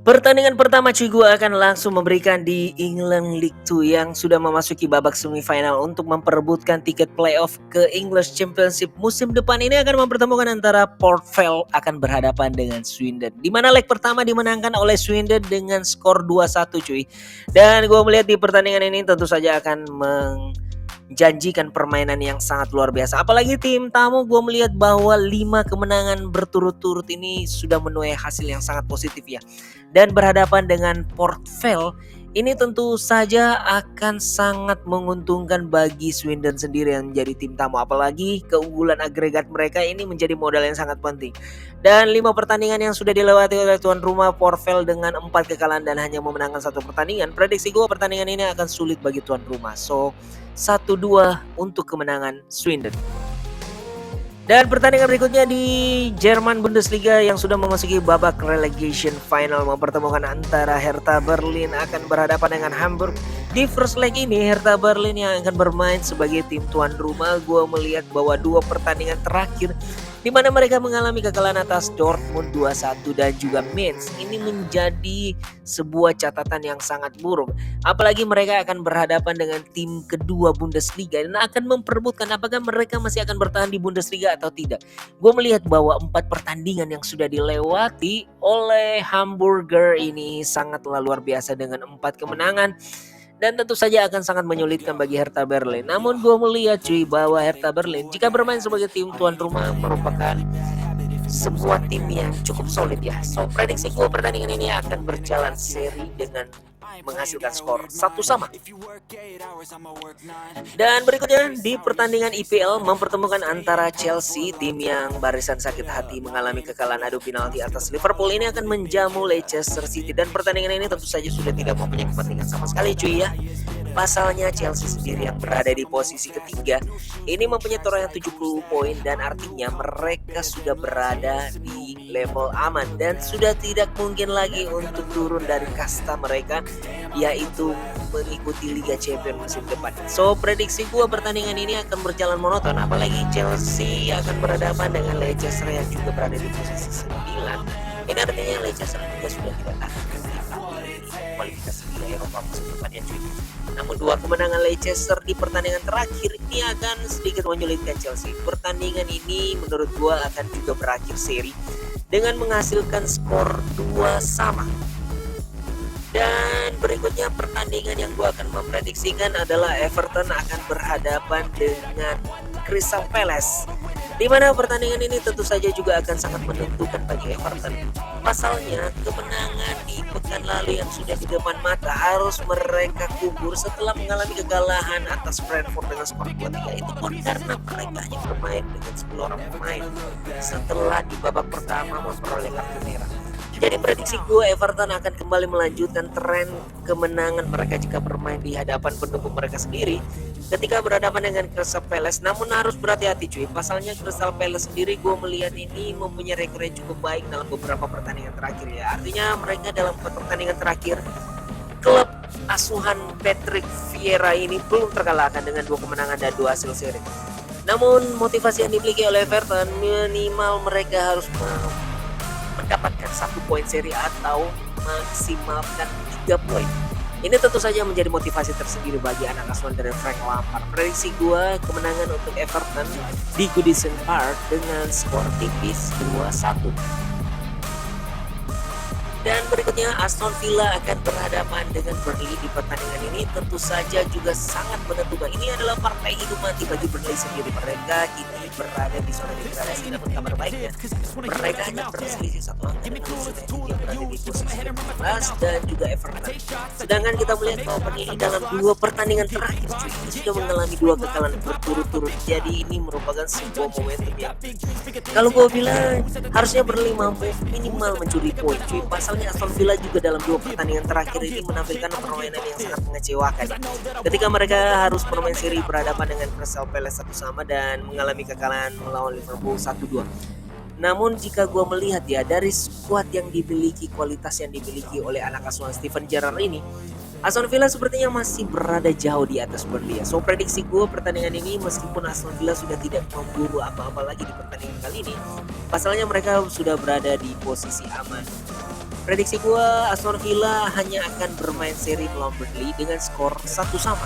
Pertandingan pertama cuy, gue akan langsung memberikan di England League 2 yang sudah memasuki babak semifinal untuk memperebutkan tiket playoff ke English Championship musim depan. Ini akan mempertemukan antara Port Vale akan berhadapan dengan Swindon. Di mana leg pertama dimenangkan oleh Swindon dengan skor 2-1 cuy. Dan gue melihat di pertandingan ini tentu saja akan janjikan permainan yang sangat luar biasa. Apalagi tim tamu, gue melihat bahwa 5 kemenangan berturut-turut ini sudah menuai hasil yang sangat positif ya. Dan berhadapan dengan Port Vale, ini tentu saja akan sangat menguntungkan bagi Swindon sendiri yang menjadi tim tamu. Apalagi keunggulan agregat mereka ini menjadi modal yang sangat penting. Dan 5 pertandingan yang sudah dilewati oleh tuan rumah Port Vale dengan 4 kekalahan dan hanya memenangkan 1 pertandingan. Prediksi gue pertandingan ini akan sulit bagi tuan rumah. So 1-2 untuk kemenangan Swindon. Dan pertandingan berikutnya di Jerman Bundesliga yang sudah memasuki babak relegation final mempertemukan antara Hertha Berlin akan berhadapan dengan Hamburg. Di first leg ini Hertha Berlin yang akan bermain sebagai tim tuan rumah. Gue melihat bahwa 2 pertandingan terakhir di mana mereka mengalami kekalahan atas Dortmund 2-1 dan juga Mainz. Ini menjadi sebuah catatan yang sangat buruk. Apalagi mereka akan berhadapan dengan tim kedua Bundesliga dan akan memperebutkan apakah mereka masih akan bertahan di Bundesliga atau tidak. Gue melihat bahwa 4 pertandingan yang sudah dilewati oleh Hamburger ini sangatlah luar biasa dengan 4 kemenangan. Dan tentu saja akan sangat menyulitkan bagi Hertha Berlin. Namun gue melihat cuy bahwa Hertha Berlin jika bermain sebagai tim tuan rumah merupakan sebuah tim yang cukup solid ya. So prediksi gue pertandingan ini akan berjalan seri dengan menghasilkan skor 1-1. Dan berikutnya di pertandingan IPL mempertemukan antara Chelsea, tim yang barisan sakit hati mengalami kekalahan adu penalti atas Liverpool, ini akan menjamu Leicester City. Dan pertandingan ini tentu saja sudah tidak mempunyai kepentingan sama sekali cuy ya. Pasalnya Chelsea sendiri yang berada di posisi ketiga ini mempunyai torehan 70 poin dan artinya mereka sudah berada di level aman dan sudah tidak mungkin lagi untuk turun dari kasta mereka, yaitu mengikuti Liga Champions musim depan. So prediksi gue pertandingan ini akan berjalan monoton, apalagi Chelsea akan berhadapan dengan Leicester yang juga berada di posisi 9. Ini artinya Leicester juga sudah tidak akan kualifikasi Liga Eropa musim depan ya cuy. Namun 2 kemenangan Leicester di pertandingan terakhir ini akan sedikit menyulitkan Chelsea. Pertandingan ini menurut gua akan juga berakhir seri dengan menghasilkan skor 2-2. Dan berikutnya pertandingan yang gua akan memprediksikan adalah Everton akan berhadapan dengan Crystal Palace. Di mana pertandingan ini tentu saja juga akan sangat menentukan bagi Everton. Pasalnya kemenangan di pekan lalu yang sudah di depan mata harus mereka kubur setelah mengalami kekalahan atas Brentford dengan skor 2-3. Itu pun karena mereka hanya bermain dengan 10 orang pemain setelah di babak pertama memperoleh kartu merah. Jadi prediksi gue Everton akan kembali melanjutkan tren kemenangan mereka jika bermain di hadapan pendukung mereka sendiri ketika berhadapan dengan Crystal Palace. Namun harus berhati-hati cuy, pasalnya Crystal Palace sendiri gue melihat ini mempunyai rekor yang cukup baik dalam beberapa pertandingan terakhir ya. Artinya mereka dalam 4 pertandingan terakhir klub asuhan Patrick Vieira ini belum terkalahkan dengan 2 kemenangan dan 2 hasil seri. Namun motivasi yang dimiliki oleh Everton minimal mereka harus mendapatkan 1 poin seri atau maksimalkan 3 poin. Ini tentu saja menjadi motivasi tersendiri bagi anak asuhan dari Frank Lampard. Prediksi gue kemenangan untuk Everton di Goodison Park dengan skor tipis 2-1. Dan berikutnya Aston Villa akan berhadapan dengan Burnley. Di pertandingan ini tentu saja juga sangat menentukan. Ini adalah partai hidup mati bagi Burnley sendiri. Mereka kini berada di zona degradasi, namun kabar baiknya mereka hanya berselisih 1 angka dengan Leicester yang berada di posisi 15 dan juga Everton. Sedangkan kita melihat bahwa Burnley dalam 2 pertandingan terakhir cuy, sudah mengalami 2 kekalahan berturut-turut. Jadi ini merupakan sebuah momentum yang kalau gue bilang harusnya Burnley mampu minimal mencuri poin cuy. Pasalnya Aston Villa juga dalam 2 pertandingan terakhir ini menampilkan permainan yang sangat mengecewakan ketika mereka harus bermain seri berhadapan dengan Crystal Palace 1-1 dan mengalami kekalahan melawan Liverpool 1-2. Namun jika gue melihat ya dari skuad yang dimiliki, kualitas yang dimiliki oleh anak asuhan Steven Gerrard ini, Aston Villa sepertinya masih berada jauh di atas Burnley ya. So prediksi gue pertandingan ini meskipun Aston Villa sudah tidak memburu apa-apa lagi di pertandingan kali ini, pasalnya mereka sudah berada di posisi aman Prediksi gua Aston Villa hanya akan bermain seri melawan Burnley dengan skor 1-1.